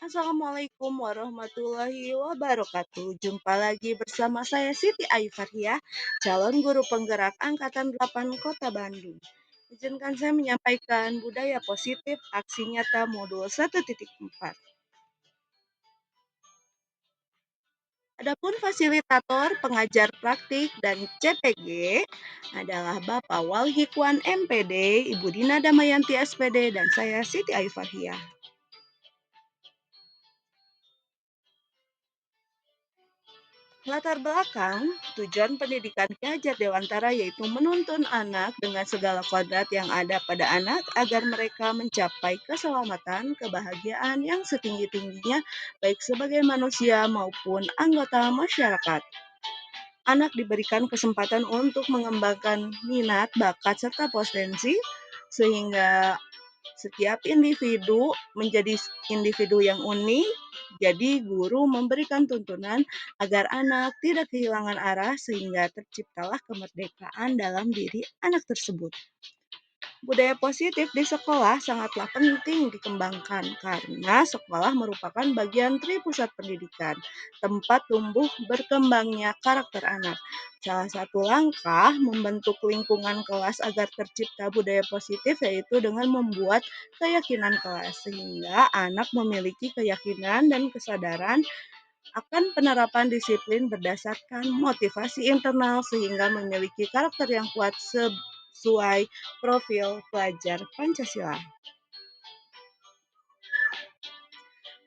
Assalamualaikum warahmatullahi wabarakatuh. Jumpa lagi bersama saya Siti Ayu Farhiah, calon guru penggerak Angkatan 8 Kota Bandung. Izinkan saya menyampaikan budaya positif aksi nyata modul 1.4. Adapun fasilitator, pengajar praktik, dan CPG adalah Bapak Walhikwan MPD, Ibu Dina Damayanti SPD, dan saya Siti Ayu Farhiah. Latar belakang tujuan pendidikan Ki Hajar Dewantara yaitu menuntun anak dengan segala kodrat yang ada pada anak agar mereka mencapai keselamatan, kebahagiaan yang setinggi-tingginya baik sebagai manusia maupun anggota masyarakat. Anak diberikan kesempatan untuk mengembangkan minat, bakat, serta potensi sehingga setiap individu menjadi individu yang unik, jadi guru memberikan tuntunan agar anak tidak kehilangan arah sehingga terciptalah kemerdekaan dalam diri anak tersebut. Budaya positif di sekolah sangatlah penting dikembangkan karena sekolah merupakan bagian dari pusat pendidikan, tempat tumbuh berkembangnya karakter anak. Salah satu langkah membentuk lingkungan kelas agar tercipta budaya positif yaitu dengan membuat keyakinan kelas, sehingga anak memiliki keyakinan dan kesadaran akan penerapan disiplin berdasarkan motivasi internal sehingga memiliki karakter yang kuat sesuai profil pelajar Pancasila.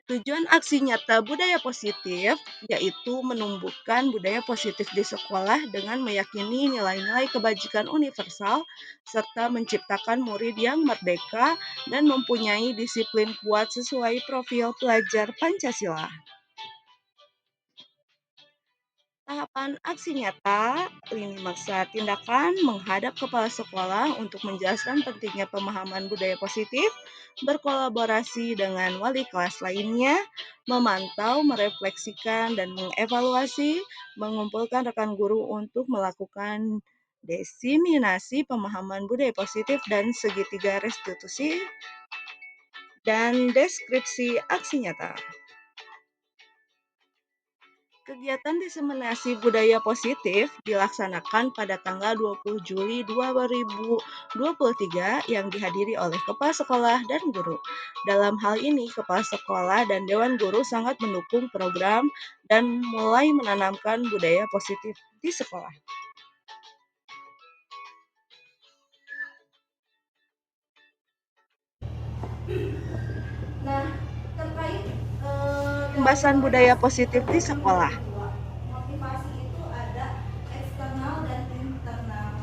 Tujuan aksi nyata budaya positif yaitu menumbuhkan budaya positif di sekolah dengan meyakini nilai-nilai kebajikan universal serta menciptakan murid yang merdeka dan mempunyai disiplin kuat sesuai profil pelajar Pancasila. Tahapan aksi nyata, lini masa tindakan menghadap kepala sekolah untuk menjelaskan pentingnya pemahaman budaya positif, berkolaborasi dengan wali kelas lainnya, memantau, merefleksikan, dan mengevaluasi, mengumpulkan rekan guru untuk melakukan diseminasi pemahaman budaya positif dan segitiga restitusi dan deskripsi aksi nyata. Kegiatan diseminasi budaya positif dilaksanakan pada tanggal 20 Juli 2023 yang dihadiri oleh kepala sekolah dan guru. Dalam hal ini, kepala sekolah dan dewan guru sangat mendukung program dan mulai menanamkan budaya positif di sekolah. Nah, terkait pembahasan budaya positif di sekolah. Motivasi itu ada eksternal dan internal.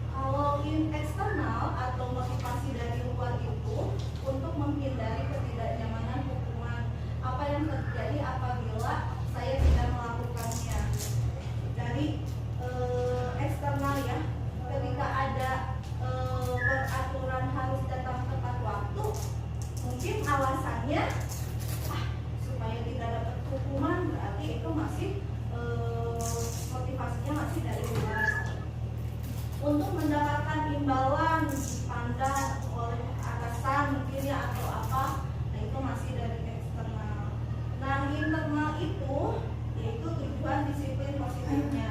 Kalau eksternal atau motivasi dari luar itu untuk menghindari ketidaknyamanan hukuman. Apa yang terjadi apabila saya tidak melakukannya? Dari eksternal ya, ketika ada peraturan harus datang tepat waktu, mungkin alasannya supaya tidak dapat hukuman, berarti itu masih motivasinya masih dari luar. Untuk mendapatkan imbalan dipandang oleh atasan mungkin ya atau apa, nah itu masih dari eksternal. Nah internal itu yaitu tujuan disiplin positifnya.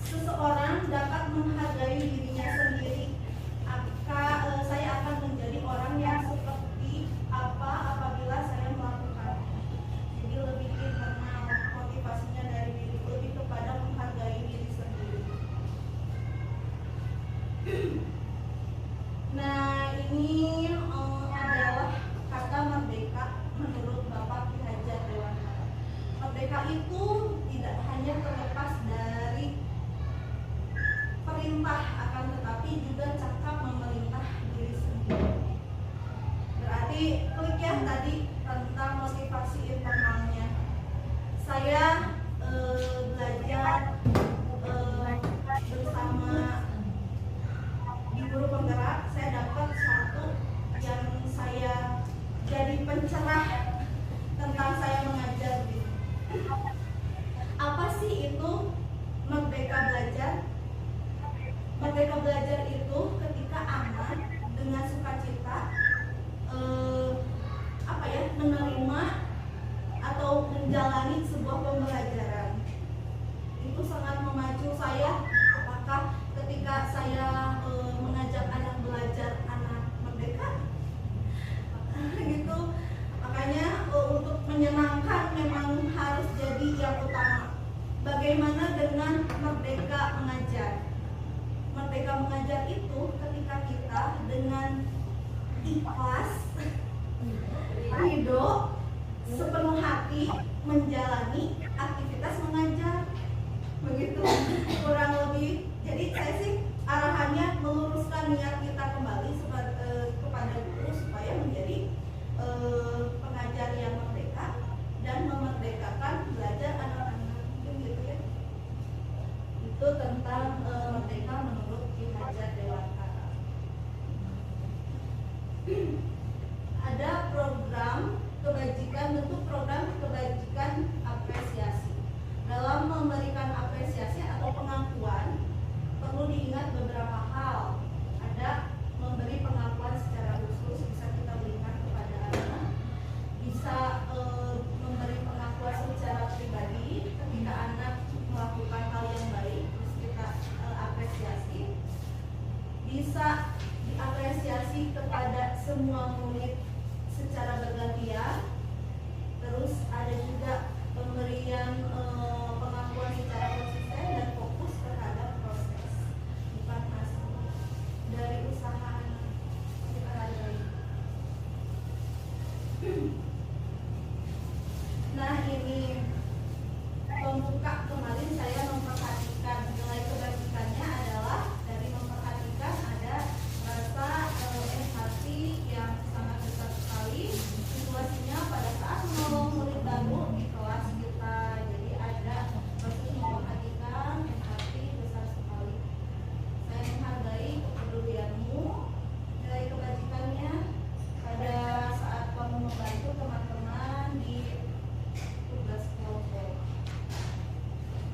Seseorang dapat menghargai dirinya sendiri. Saya akan menjadi orang yang seperti apa apabila saya melakukan. Jadi lebih internal, motivasinya dari diri, lebih kepada menghargai diri sendiri. Nah ini adalah kata merdeka menurut Bapak Ki Hajar Dewantara. Merdeka itu tidak hanya terlepas dari perintah, akan tetapi juga cakap memerintah diri sendiri. Berarti klik ya tadi tentang motivasi internalnya. Saya belajar bersama di guru penggerak, saya dapat satu yang saya jadi pencerah tentang saya mengajar gitu. Apa sih itu merdeka belajar? Merdeka belajar itu ketika anak dengan sukacita Bagaimana dengan merdeka mengajar? Merdeka mengajar itu ketika kita dengan ikhlas, ridho, sepenuh hati menjalani aktivitas mengajar. Begitu kurang lebih. Jadi saya sih arahannya meluruskan niat kita kembali kepada guru supaya menjadi pengajar yang merdeka dan memerdekakan belajar anak-anak. Gitu ya. Itu tentang merdeka menurut Ki Hajar Dewantara. Ada program kebajikan, bentuk program kebajikan apresiasi. Dalam memberikan apresiasi atau pengakuan perlu diingat beberapa hal. Ada memberi pengakuan secara khusus, bisa kita berikan kepada anak. Bisa memberi pengakuan secara pribadi ketika anak melakukan hal yang baik, terus kita apresiasi. Bisa diapresiasi kepada semua murid secara bergantian. Terus ada juga pemberian pengakuan secara konsisten dan fokus terhadap proses, bukan hasil dari usaha anak. Kita hargai. Nah, ini pembuka kemarin saya memperhatikan nilai kebajikannya adalah dari memperhatikan ada rasa empati yang sangat besar sekali. Situasinya pada saat menolong murid baru di kelas kita, jadi ada proses memperhatikan, empati besar sekali. Saya menghargai kepedulianmu, nilai kebajikannya pada saat kamu membantu teman-teman di tugas kelompok.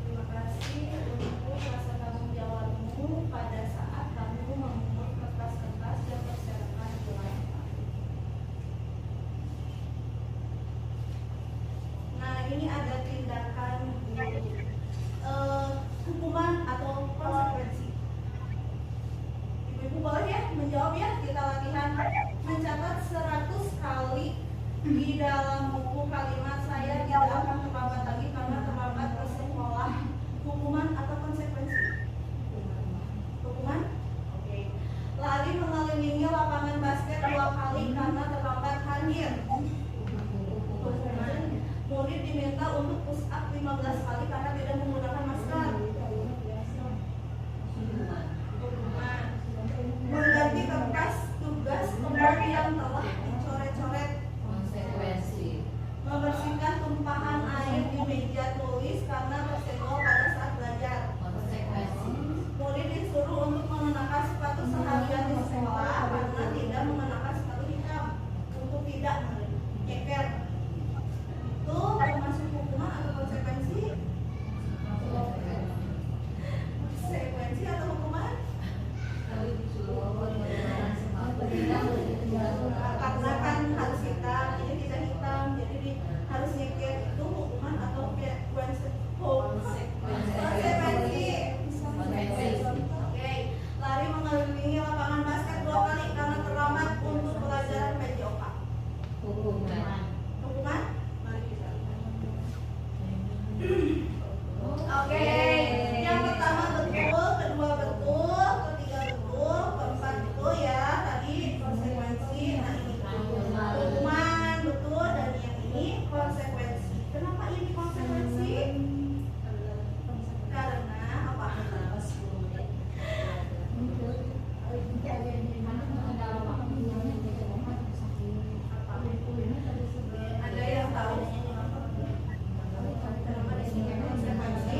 Terima kasih untuk rasa tanggung jawabmu pada saat kamu memungut kertas-kertas yang berserakan di lantai. Nah, ini ada tindakan hukuman atau konsekuensi. Ibu-ibu boleh ya menjawab ya, kita latihan mencatat 100 kali di dalam buku kalimat saya tidak akan terlambat lagi karena terlambat ke sekolah. Hukuman atau konsekuensi? Hukuman? Oke. Lari mengelilingi lapangan basket 2 kali karena terlambat hadir. Hukuman. Murid diminta untuk push up 15 kali karena tidak menggunakan masker. Hukuman. Mengganti kertas tugas teman yang telah dicoret-coret. Konsekuensi. Membersihkan tumpahan air di meja tulis karena tersenggol pada saat belajar. Konsekuensi. Murid disuruh untuk mengenakan sepatu seharian di sekolah karena tidak mengenakan sepatu hitam. Untuk tidak nyeker. Itu termasuk hukuman atau konsekuensi? Konsekuensi atau hukuman? Karena kan harus hitam, ini tidak hitam, jadi harus nyeker. Itu hukuman atau konsekuensi? Oke. Lari mengelilingi lapangan basket 2 kali karena terlambat untuk pelajaran PJOK. Hukuman. Hukuman? Mari kita. Oke. Yang pertama betul, kedua betul, ketiga betul, keempat betul ya. Tadi konsekuensi, nah ini hukuman betul dan yang ini konsekuensi. Kenapa ini konsekuensi? Karena apa? Ada yang tahu? Kenapa disini konsekuensi?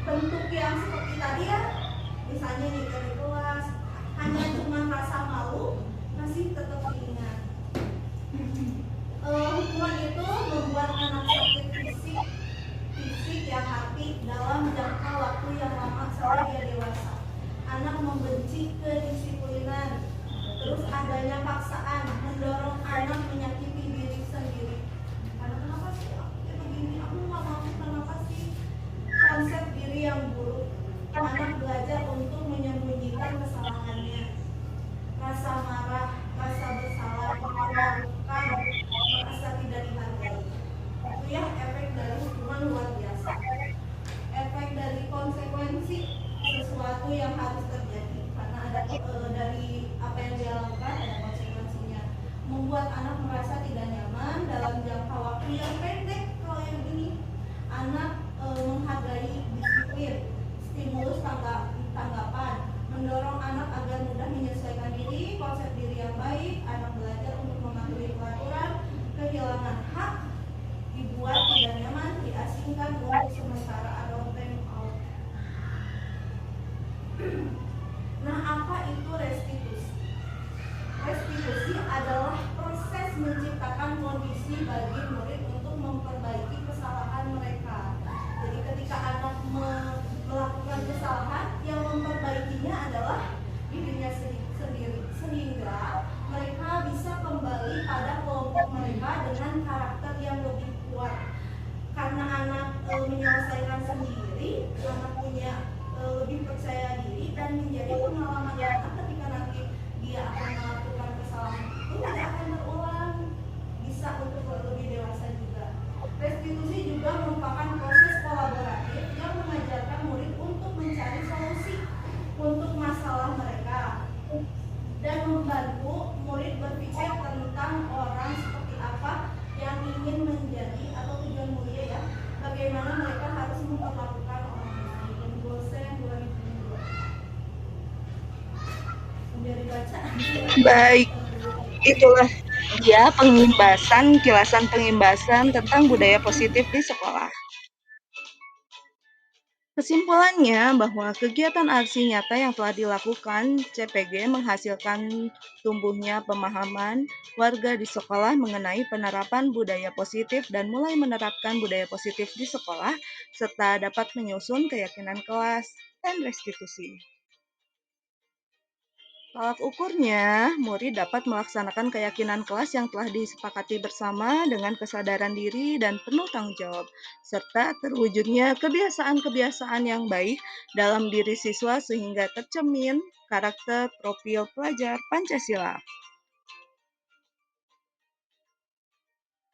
bentuk yang seperti tadi ya, misalnya nih dari kelas hanya cuma rasa malu masih tetap diingat. Hukuman itu membuat anak sakit fisik ya, hati dalam jangka waktu yang lama sampai dia dewasa. Anak membenci kedisiplinan, terus adanya paksaan mendorong anak menyakiti diri sendiri. Karena kenapa sih aku kayak begini, aku nggak mau, kenapa sih, konsep diri yang buruk. Anak belajar untuk menyembunyikan kesalahannya, rasa marah, rasa bersalah, dipermalukan, merasa tidak dihargai. Itu ya efek dari hukuman luar biasa. Efek dari konsekuensi sesuatu yang harus terjadi karena ada dari apa yang dia lakukan ada konsekuensinya. Membuat anak merasa tidak nyaman dalam jangka waktu yang pendek. Kalau yang ini anak menghargai disiplin, stimulus tanggapan, mendorong anak agar mudah menyesuaikan diri, konsep diri yang baik, anak belajar untuk mematuhi peraturan, kehilangan hak, dibuat tidak nyaman, diasingkan untuk sementara atau time out. Nah, apa itu restitusi? Restitusi adalah proses menciptakan kondisi bagi murid untuk memperbaiki kesalahan mereka. Jadi ketika anak melakukan kesalahan, yang memperbaikinya adalah dirinya sendiri, sehingga mereka bisa kembali pada kelompok mereka dengan karakter yang lebih kuat. Karena anak menyelesaikan sendiri, anak punya lebih percaya diri dan menjadi pengalaman anak ketika nanti dia akan melakukan kesalahan itu tidak akan terulang, bisa untuk lebih dewasa juga. Restitusi juga merupakan proses kolaboratif yang mengajarkan murid untuk mencari solusi untuk masalah mereka dan membantu murid berpikir tentang orang seperti apa yang ingin menjadi atau tujuan mulia ya, bagaimana mereka harus memperlakukan orang lain. Dosen 2002. Biar dibaca. Baik, itulah dia kilasan pengimbasan tentang budaya positif di sekolah. Kesimpulannya bahwa kegiatan aksi nyata yang telah dilakukan CPG menghasilkan tumbuhnya pemahaman warga di sekolah mengenai penerapan budaya positif dan mulai menerapkan budaya positif di sekolah, serta dapat menyusun keyakinan kelas dan restitusi. Tolak ukurnya, murid dapat melaksanakan keyakinan kelas yang telah disepakati bersama dengan kesadaran diri dan penuh tanggung jawab, serta terwujudnya kebiasaan-kebiasaan yang baik dalam diri siswa sehingga tercermin karakter profil pelajar Pancasila.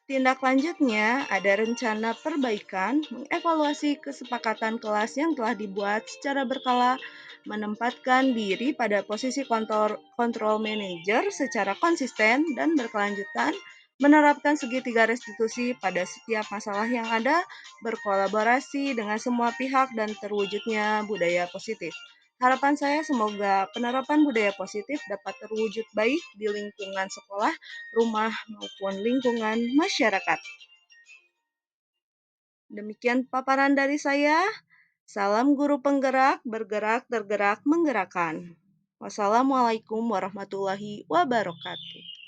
Tindak lanjutnya, ada rencana perbaikan, mengevaluasi kesepakatan kelas yang telah dibuat secara berkala, menempatkan diri pada posisi kontrol manajer secara konsisten dan berkelanjutan, menerapkan segitiga restitusi pada setiap masalah yang ada, berkolaborasi dengan semua pihak, dan terwujudnya budaya positif. Harapan saya semoga penerapan budaya positif dapat terwujud baik di lingkungan sekolah, rumah, maupun lingkungan masyarakat. Demikian paparan dari saya. Salam guru penggerak, bergerak, tergerak, menggerakkan. Wassalamualaikum warahmatullahi wabarakatuh.